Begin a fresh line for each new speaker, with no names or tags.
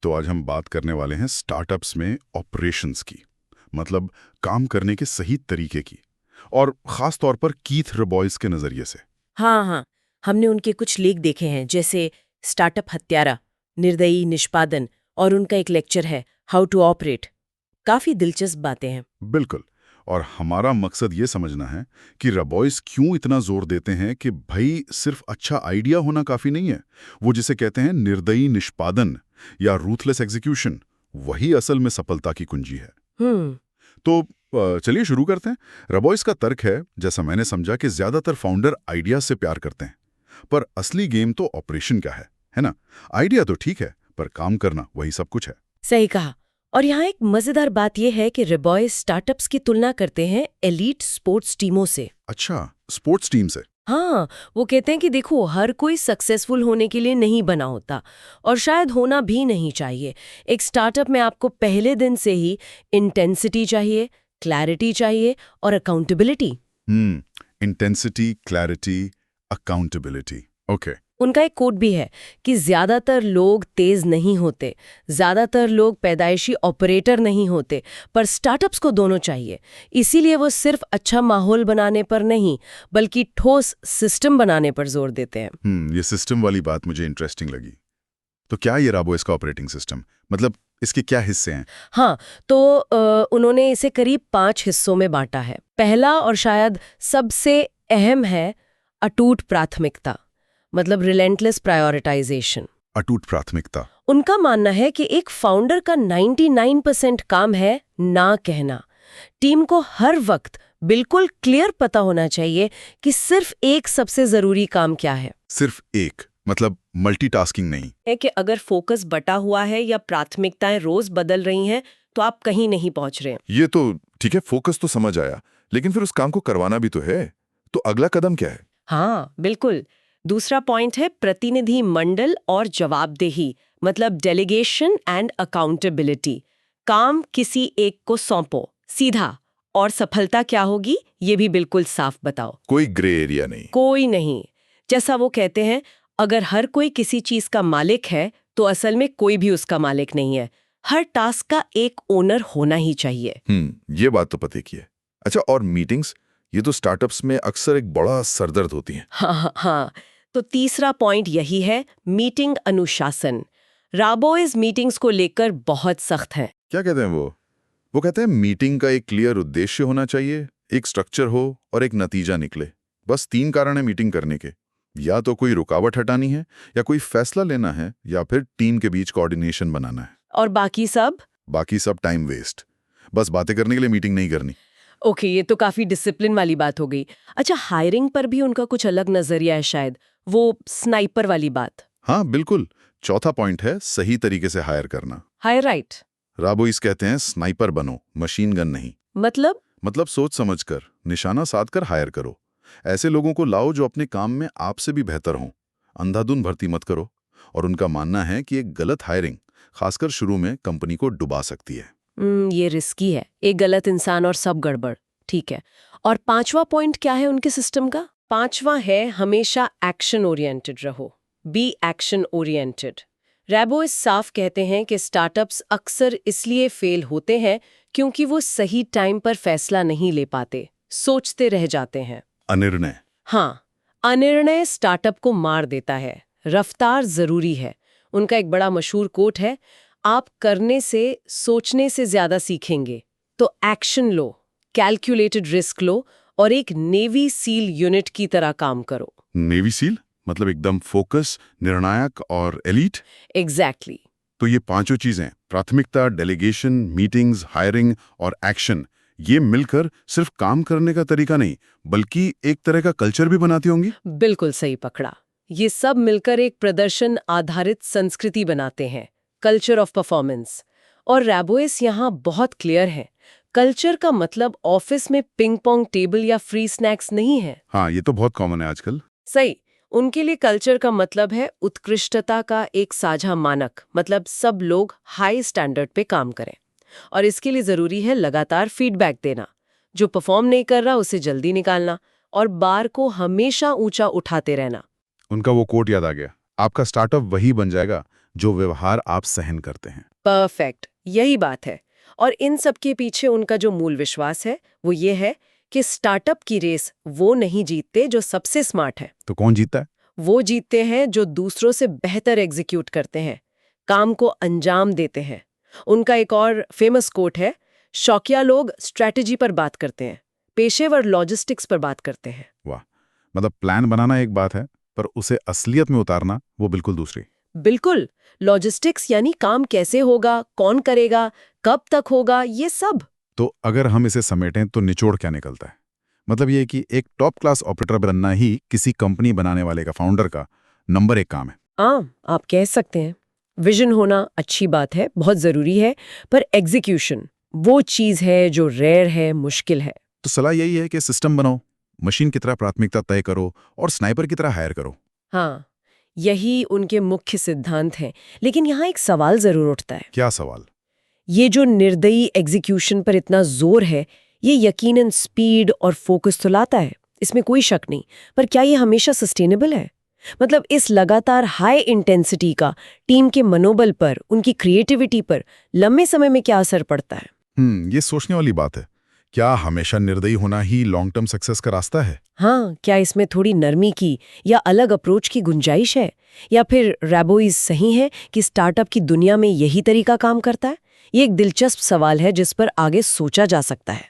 तो आज हम बात करने वाले हैं स्टार्टअप्स में ऑपरेशंस की, मतलब काम करने के सही तरीके की, और खास तौर पर कीथ रबॉयस के नजरिए से।
हाँ हाँ, हमने उनके कुछ लेख देखे हैं, जैसे स्टार्टअप हत्यारा, निर्दयी निष्पादन, और उनका एक लेक्चर है हाउ टू ऑपरेट। काफी दिलचस्प बातें हैं।
बिल्कुल। और हमारा मकसद ये समझना है कि रबॉयस क्यों इतना जोर देते हैं कि भाई सिर्फ अच्छा आइडिया होना काफी नहीं है। वो जिसे कहते हैं निर्दयी निष्पादन या रूथलेस एग्जीक्यूशन, वही असल में सफलता की कुंजी है।
हम्म।
तो चलिए शुरू करते हैं। रबॉयस का तर्क है, जैसा मैंने समझा, कि ज्यादातर फाउंडर आइडिया से प्यार करते हैं, पर असली गेम तो ऑपरेशन का है ना? आइडिया तो ठीक है, पर काम करना वही सब कुछ है।
सही कहा। और यहाँ एक मजेदार बात यह है कि रिबॉयस स्टार्टअप्स की तुलना करते हैं एलीट स्पोर्ट्स टीमों से।
अच्छा, स्पोर्ट्स टीम से?
हाँ, वो कहते हैं कि देखो, हर कोई सक्सेसफुल होने के लिए नहीं बना होता, और शायद होना भी नहीं चाहिए। एक स्टार्टअप में आपको पहले दिन से ही इंटेंसिटी चाहिए, क्लैरिटी चाहिए और accountability.
Intensity, clarity, accountability. Okay.
उनका एक कोट भी है कि ज्यादातर लोग तेज नहीं होते, ज्यादातर लोग पैदाइशी ऑपरेटर नहीं होते, पर स्टार्टअप्स को दोनों चाहिए। इसीलिए वो सिर्फ अच्छा माहौल बनाने पर नहीं, बल्कि ठोस सिस्टम बनाने पर जोर देते हैं।
ये सिस्टम वाली बात मुझे इंटरेस्टिंग लगी। तो क्या ये रबॉयस का ऑपरेटिंग सिस्टम, मतलब इसके क्या हिस्से हैं?
हाँ, तो उन्होंने इसे करीब 5 हिस्सों में बांटा है। पहला और शायद सबसे अहम है अटूट प्राथमिकता, मतलब रिलेंटलेस प्रायोरिटाइजेशन।
अटूट प्राथमिकता।
उनका मानना है कि एक फाउंडर का 99% काम है ना कहना। टीम को हर वक्त बिल्कुल क्लियर पता होना चाहिए कि सिर्फ एक सबसे जरूरी काम क्या है।
सिर्फ एक, मतलब मल्टीटास्किंग नहीं?
है कि अगर फोकस बटा हुआ है या प्राथमिकताएं रोज बदल रही हैं, तो आप कहीं नहीं पहुंच रहे हैं।
ये तो ठीक है, फोकस तो समझ आया, लेकिन फिर उस काम को करवाना भी तो है। तो अगला कदम क्या है?
हाँ बिल्कुल। दूसरा पॉइंट है प्रतिनिधि मंडल और जवाबदेही, मतलब डेलीगेशन एंड अकाउंटेबिलिटी। काम किसी एक को सौंपो सीधा, और सफलता क्या होगी ये भी बिल्कुल साफ बताओ।
कोई ग्रे एरिया नहीं।
कोई नहीं। जैसा वो कहते हैं, अगर हर कोई किसी चीज का मालिक है तो असल में कोई भी उसका मालिक नहीं है। हर टास्क का एक ओनर होना ही चाहिए।
ये बात तो पते की है। अच्छा, और मीटिंग्स, ये तो स्टार्टअप्स में अक्सर एक बड़ा सरदर्द होती हैं।
हाँ। तो तीसरा पॉइंट यही है, मीटिंग अनुशासन। राबोइस मीटिंग्स को लेकर बहुत सख्त हैं।
क्या कहते हैं वो कहते हैं मीटिंग का एक क्लियर उद्देश्य होना चाहिए, एक स्ट्रक्चर हो और एक नतीजा निकले। बस 3 कारण है मीटिंग करने के। या तो कोई रुकावट हटानी है, या कोई फैसला लेना है, या फिर टीम के बीच कोऑर्डिनेशन बनाना है।
और बाकी सब
टाइम वेस्ट। बस बातें करने के लिए मीटिंग नहीं करनी।
ओके, ये तो काफी डिसिप्लिन वाली बात हो गई। अच्छा, हायरिंग पर भी उनका कुछ अलग नजरिया है शायद, वो स्नाइपर वाली बात।
हाँ बिल्कुल। चौथा पॉइंट है सही तरीके से हायर करना।
Higher right.
राबोइस कहते हैं स्नाइपर बनो, मशीन गन नहीं।
मतलब
सोच समझकर, निशाना साधकर हायर करो। ऐसे लोगों को लाओ जो अपने काम में आपसे भी बेहतर हों। अंधाधुंध भर्ती मत करो। और उनका मानना है कि एक गलत हायरिंग, खासकर शुरू में, कंपनी को डुबा सकती है।
ये रिस्की है, एक गलत इंसान और सब गड़बड़। ठीक है। और पांचवा पॉइंट क्या है उनके सिस्टम का? पांचवा है हमेशा एक्शन ओरिएंटेड रहो, बी एक्शन ओरिएंटेड। रैबोइस साफ कहते हैं कि स्टार्टअप्स अक्सर इसलिए फेल होते हैं क्योंकि वो सही टाइम पर फैसला नहीं ले पाते, सोचते रह जाते हैं।
अनिर्णय।
हाँ, अनिर्णय स्टार्टअप को मार देता है। रफ्तार जरूरी है। उनका एक बड़ा मशहूर कोट है, आप करने से, सोचने से ज्यादा सीखेंगे। तो एक्शन लो, कैलकुलेटेड रिस्क लो, और एक नेवी सील यूनिट की तरह काम करो।
नेवी सील मतलब एकदम फोकस, निर्णायक और एलीट।
एग्जैक्टली।
तो ये पांचों चीजें, प्राथमिकता, डेलीगेशन, मीटिंग्स, हायरिंग और एक्शन, ये मिलकर सिर्फ काम करने का तरीका नहीं, बल्कि एक तरह का कल्चर भी बनाती होंगी।
बिल्कुल सही पकड़ा। ये सब मिलकर एक प्रदर्शन आधारित संस्कृति बनाते हैं, कल्चर ऑफ परफॉर्मेंस। और रैबोइस यहाँ बहुत क्लियर है, कल्चर का मतलब ऑफिस में पिंग पोंग टेबल या फ्री स्नैक्स नहीं है।
हाँ, ये तो बहुत कॉमन है आजकल।
सही। उनके लिए कल्चर का मतलब है उत्कृष्टता का एक साझा मानक, मतलब सब लोग हाई स्टैंडर्ड पे काम करें। और इसके लिए जरूरी है लगातार फीडबैक देना, जो परफॉर्म नहीं कर रहा उसे जल्दी निकालना, और बार को हमेशा ऊंचा उठाते रहना।
उनका वो कोट याद आ गया, आपका स्टार्टअप वही बन जाएगा
जो व्यवहार आप सहन करते हैं।
परफेक्ट, यही बात है। और इन सब के पीछे उनका जो मूल विश्वास है वो ये है कि स्टार्टअप की रेस वो नहीं जीतते जो सबसे स्मार्ट है।
तो कौन जीतता है?
वो जीतते हैं जो दूसरों से बेहतर एग्जीक्यूट करते हैं, काम को अंजाम देते हैं। उनका एक और फेमस कोट है, शौकिया लोग स्ट्रैटेजी पर बात करते हैं, पेशेवर लॉजिस्टिक्स पर बात करते हैं।
वाह, मतलब प्लान बनाना एक बात है, पर उसे असलियत में उतारना वो बिल्कुल दूसरी।
बिल्कुल, लॉजिस्टिक्स यानी काम कैसे होगा, कौन करेगा, कब तक होगा, ये सब।
तो अगर हम इसे समेटें तो निचोड़ क्या निकलता है? मतलब ये कि एक टॉप क्लास ऑपरेटर बनना ही किसी कंपनी बनाने वाले का, फाउंडर का नंबर 1 काम है।
आप कह सकते हैं। विजन होना अच्छी बात है, बहुत जरूरी है, पर एग्जीक्यूशन वो चीज है जो रेयर है, मुश्किल है।
तो सलाह यही है कि सिस्टम बनाओ, मशीन की तरह प्राथमिकता तय करो और स्नाइपर की तरह हायर करो।
हाँ, यही उनके मुख्य सिद्धांत हैं। लेकिन यहाँ एक सवाल जरूर उठता है।
क्या सवाल?
ये जो निर्दयी एग्जीक्यूशन पर इतना जोर है, ये यकीनन स्पीड और फोकस तो लाता है, इसमें कोई शक नहीं, पर क्या ये हमेशा सस्टेनेबल है? मतलब इस लगातार हाई इंटेंसिटी का टीम के मनोबल पर, उनकी क्रिएटिविटी पर लंबे समय में क्या असर पड़ता है?
ये सोचने वाली बात है। क्या हमेशा निर्दयी होना ही लॉन्ग टर्म सक्सेस का रास्ता है?
हाँ, क्या इसमें थोड़ी नरमी की या अलग अप्रोच की गुंजाइश है? या फिर रैबोइज सही है कि स्टार्टअप की दुनिया में यही तरीका काम करता है? ये एक दिलचस्प सवाल है जिस पर आगे सोचा जा सकता है।